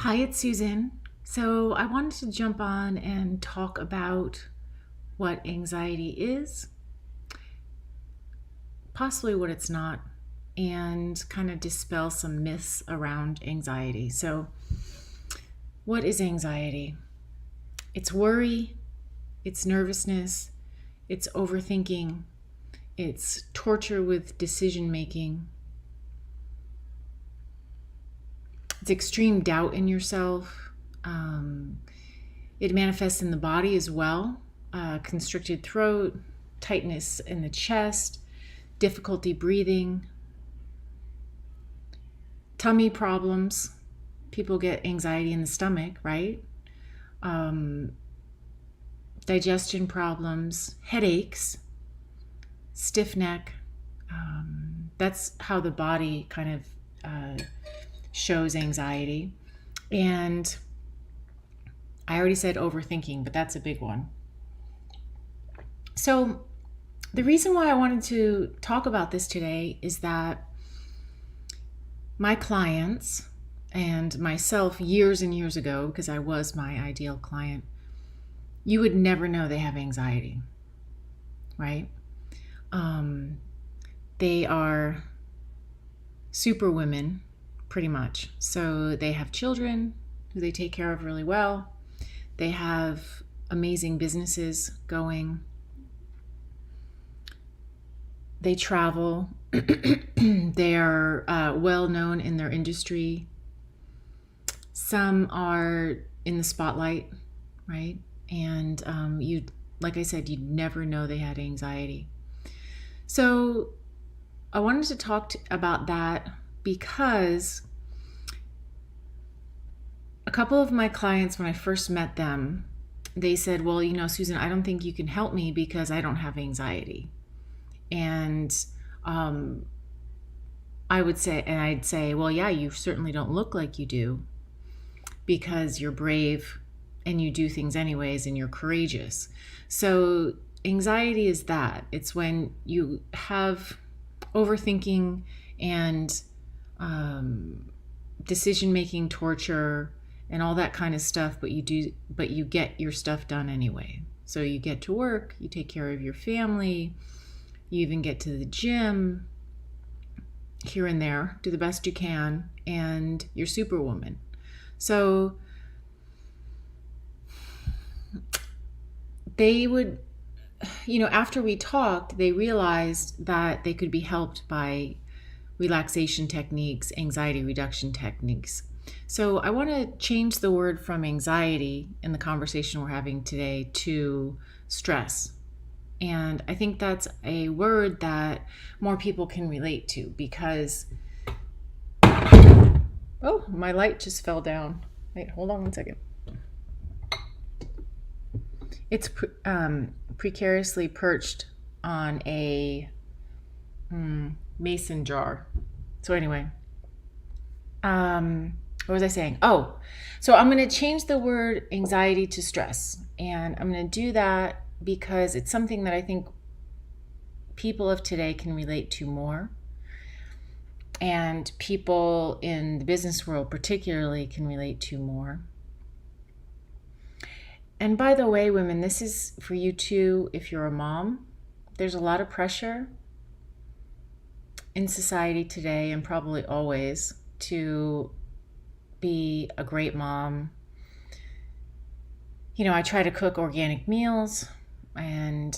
Hi, it's Susan. So, I wanted to jump on and talk about what anxiety is, possibly what it's not, and kind of dispel some myths around anxiety. So, what is anxiety? It's worry, it's nervousness, it's overthinking, it's torture with decision making, it's extreme doubt in yourself. Um, it manifests in the body as well, constricted throat, tightness in the chest, difficulty breathing, tummy problems. People get anxiety in the stomach, right? Um, Digestion problems, headaches, stiff neck. That's how the body kind of shows anxiety. And I already said overthinking, but that's a big one. So, the reason why I wanted to talk about this today is that my clients and myself years and years ago, because I was my ideal client, you would never know they have anxiety, right? They are super women, pretty much. So they have children who they take care of really well. They have amazing businesses going. They travel. They are well known in their industry. Some are in the spotlight, right? And like I said, you'd never know they had anxiety. So I wanted to talk about that because a couple of my clients, when I first met them, they said, well, Susan, I don't think you can help me because I don't have anxiety. And I'd say, well, yeah, you certainly don't look like you do because you're brave and you do things anyways and you're courageous. So anxiety is that. It's when you have overthinking and decision-making torture and all that kind of stuff, but you get your stuff done anyway. So you get to work, you take care of your family, you even get to the gym here and there, do the best you can, and you're superwoman. So they would, after we talked, they realized that they could be helped by relaxation techniques, anxiety reduction techniques. So I want to change the word from anxiety in the conversation we're having today to stress. And I think that's a word that more people can relate to because, oh, my light just fell down. Wait, hold on one second. It's precariously perched on a mason jar. So anyway, what was I saying? Oh, so I'm going to change the word anxiety to stress. And I'm going to do that because it's something that I think people of today can relate to more. And people in the business world particularly can relate to more. And by the way, women, this is for you too if you're a mom. There's a lot of pressure in society today and probably always to be a great mom. I try to cook organic meals, and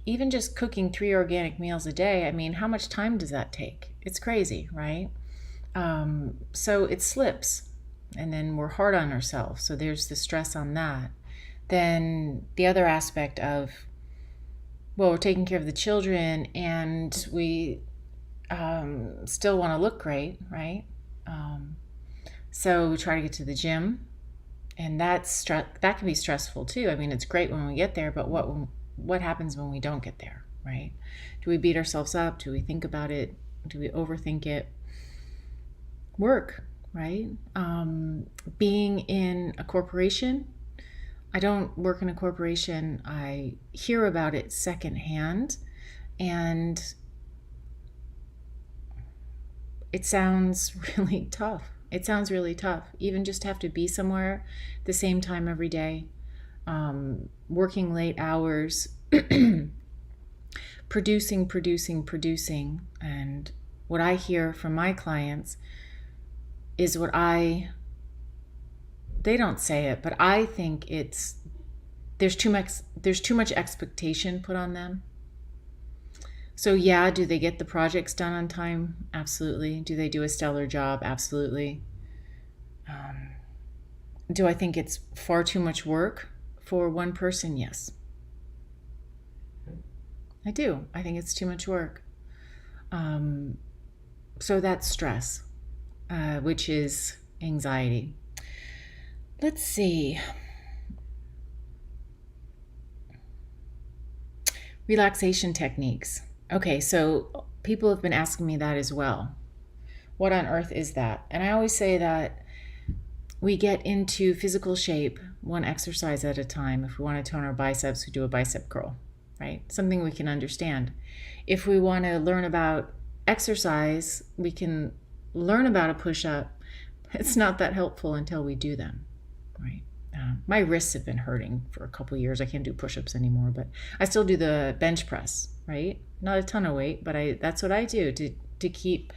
even just cooking 3 organic meals a day, I mean, how much time does that take? It's crazy, right? So it slips, and then we're hard on ourselves. So there's the stress on that. Then the other aspect of, well, we're taking care of the children and we still want to look great, right? So we try to get to the gym, and that can be stressful too. I mean, it's great when we get there, but what happens when we don't get there, right? Do we beat ourselves up? Do we think about it? Do we overthink it? Work, right? Being in a corporation, I don't work in a corporation. I hear about it secondhand, and it sounds really tough. It sounds really tough. Even just have to be somewhere the same time every day, working late hours, producing. And what I hear from my clients is they don't say it, but I think there's too much expectation put on them. So yeah, do they get the projects done on time? Absolutely. Do they do a stellar job? Absolutely. Do I think it's far too much work for one person? Yes. I do. I think it's too much work. So that's stress, which is anxiety. Let's see. Relaxation techniques. Okay, so people have been asking me that as well. What on earth is that? And I always say that we get into physical shape one exercise at a time. If we want to tone our biceps, we do a bicep curl, right? Something we can understand. If we want to learn about exercise, we can learn about a push-up. It's not that helpful until we do them, right? My wrists have been hurting for a couple of years. I can't do push-ups anymore, but I still do the bench press, right? Not a ton of weight, but that's what I do to keep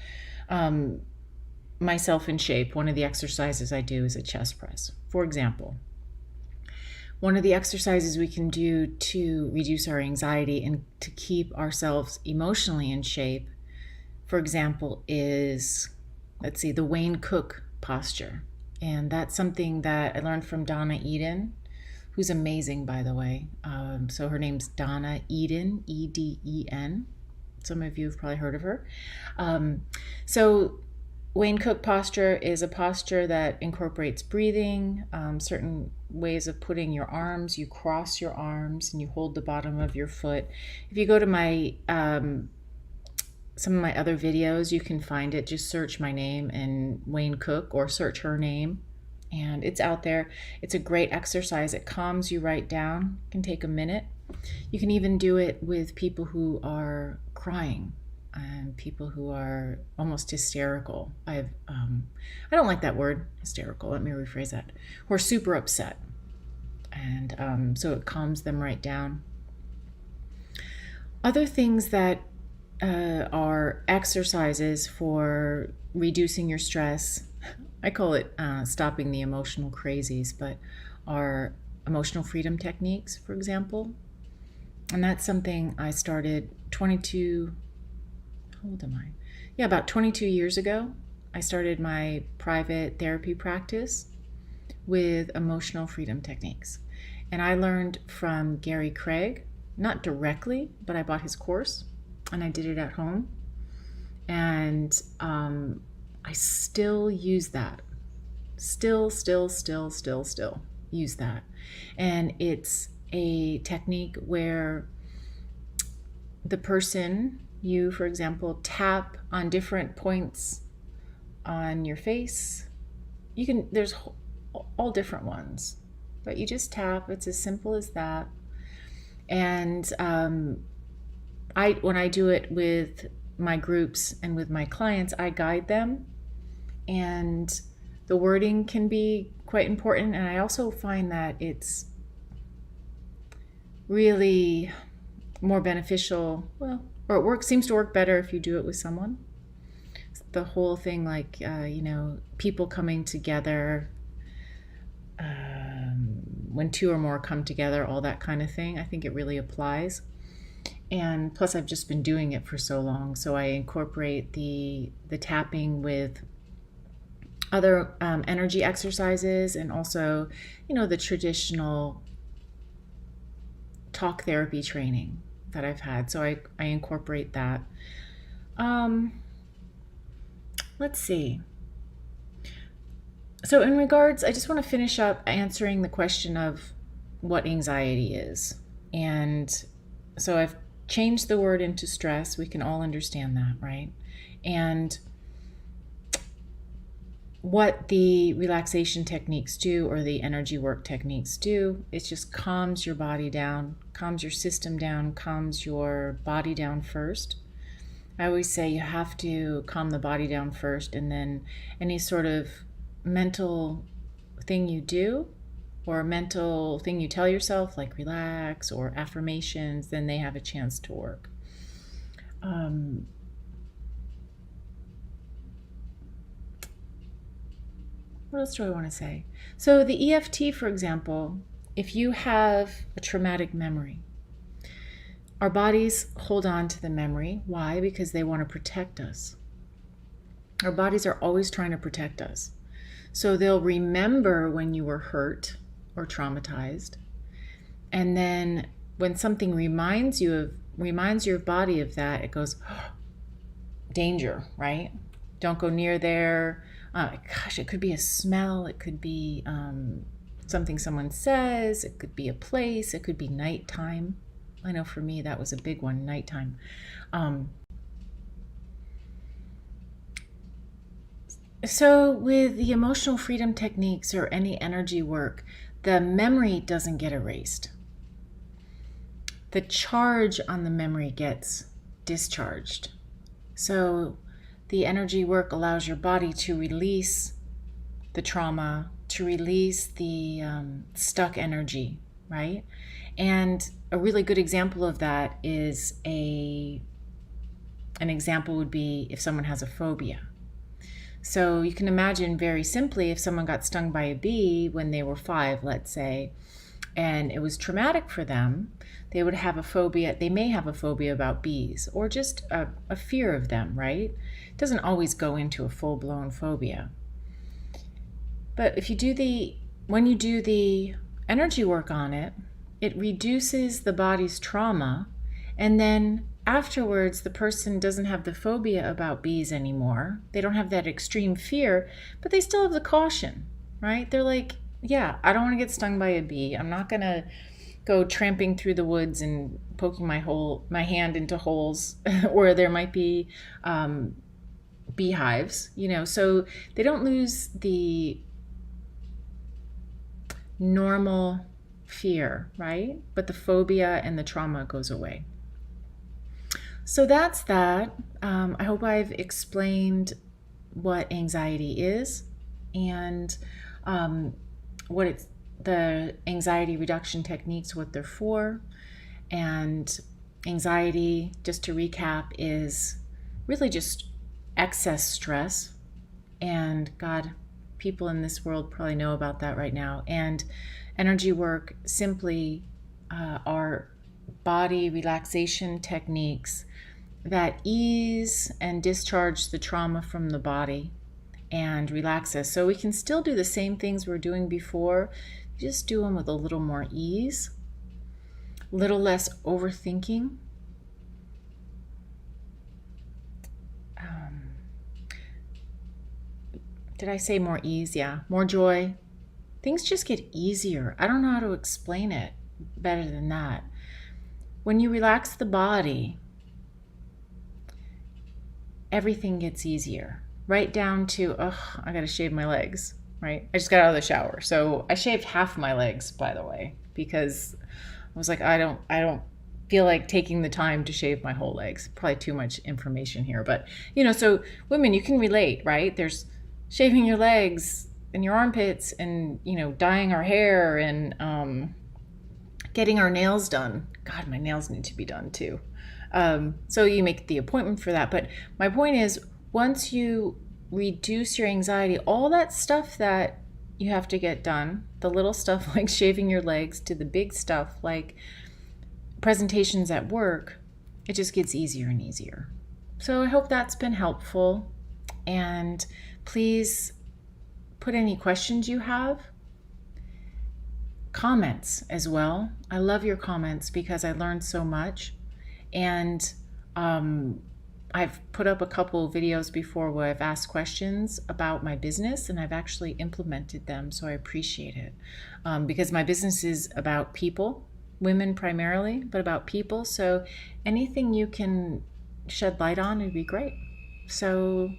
myself in shape. One of the exercises I do is a chest press, for example. One of the exercises we can do to reduce our anxiety and to keep ourselves emotionally in shape, for example, is, let's see, the Wayne Cook posture. And that's something that I learned from Donna Eden, who's amazing, by the way. So her name's Donna Eden, Eden. Some of you have probably heard of her. So Wayne Cook posture is a posture that incorporates breathing, certain ways of putting your arms. You cross your arms and you hold the bottom of your foot. If you go to my some of my other videos, you can find it. Just search my name and Wayne Cook, or search her name, and it's out there. It's a great exercise. It calms you right down. It can take a minute. You can even do it with people who are crying and people who are almost hysterical. I don't like that word, hysterical. Let me rephrase that. Who are super upset, and so it calms them right down. Other things that are exercises for reducing your stress. I call it stopping the emotional crazies, but are emotional freedom techniques, for example. And that's something I started how old am I? Yeah, about 22 years ago. I started my private therapy practice with emotional freedom techniques. And I learned from Gary Craig, not directly, but I bought his course. And I did it at home, and I still use that. Still use that. And it's a technique where the person, you, for example, tap on different points on your face. There's all different ones, but you just tap. It's as simple as that. And when I do it with my groups and with my clients, I guide them, and the wording can be quite important. And I also find that it's really more beneficial, or it seems to work better if you do it with someone. The whole thing, like, people coming together, when two or more come together, all that kind of thing, I think it really applies. And plus, I've just been doing it for so long, so I incorporate the tapping with other energy exercises, and also, the traditional talk therapy training that I've had. So I incorporate that. Let's see. So in regards, I just want to finish up answering the question of what anxiety is. And so I've changed the word into stress. We can all understand that, right? And what the relaxation techniques do, or the energy work techniques do, it just calms your body down, calms your system down, calms your body down first. I always say you have to calm the body down first, and then any sort of mental thing you do or mental thing you tell yourself, like relax or affirmations, then they have a chance to work. What else do I want to say? So the EFT, for example, if you have a traumatic memory, our bodies hold on to the memory. Why? Because they want to protect us. Our bodies are always trying to protect us. So they'll remember when you were hurt or traumatized. And then when something reminds your body of that, it goes, oh, danger, right? Don't go near there. Gosh, it could be a smell. It could be something someone says. It could be a place. It could be nighttime. I know for me that was a big one, nighttime. So with the emotional freedom techniques or any energy work, the memory doesn't get erased. The charge on the memory gets discharged. So the energy work allows your body to release the trauma, to release the stuck energy, right? And a really good example of that is an example would be if someone has a phobia. So you can imagine very simply if someone got stung by a bee when they were 5, let's say, and it was traumatic for them, they would have a phobia. They may have a phobia about bees or just a fear of them, right? It doesn't always go into a full-blown phobia. But when you do the energy work on it, it reduces the body's trauma, and then afterwards the person doesn't have the phobia about bees anymore. They don't have that extreme fear, but they still have the caution, right? They're like, yeah, I don't want to get stung by a bee. I'm not going to go tramping through the woods and poking my hand into holes where there might be beehives, so they don't lose the normal fear, right? But the phobia and the trauma goes away. So that's that. I hope I've explained what anxiety is and the anxiety reduction techniques, what they're for. And anxiety, just to recap, is really just excess stress. And God, people in this world probably know about that right now. And energy work simply are body relaxation techniques that ease and discharge the trauma from the body and relax us. So we can still do the same things we were doing before, just do them with a little more ease, a little less overthinking. Did I say more ease? Yeah, more joy. Things just get easier. I don't know how to explain it better than that. When you relax the body, everything gets easier. Right down to, I gotta shave my legs, right? I just got out of the shower. So I shaved half my legs, by the way, because I was like, I don't feel like taking the time to shave my whole legs. Probably too much information here, but so women, you can relate, right? There's shaving your legs and your armpits and, dyeing our hair and getting our nails done. God, my nails need to be done too. So you make the appointment for that. But my point is, once you reduce your anxiety, all that stuff that you have to get done, the little stuff like shaving your legs to the big stuff like presentations at work, it just gets easier and easier. So I hope that's been helpful. And please put any questions you have, comments as well. I love your comments because I learned so much. And I've put up a couple of videos before where I've asked questions about my business, and I've actually implemented them, so I appreciate it. Because my business is about people, women primarily, but about people. So anything you can shed light on would be great. So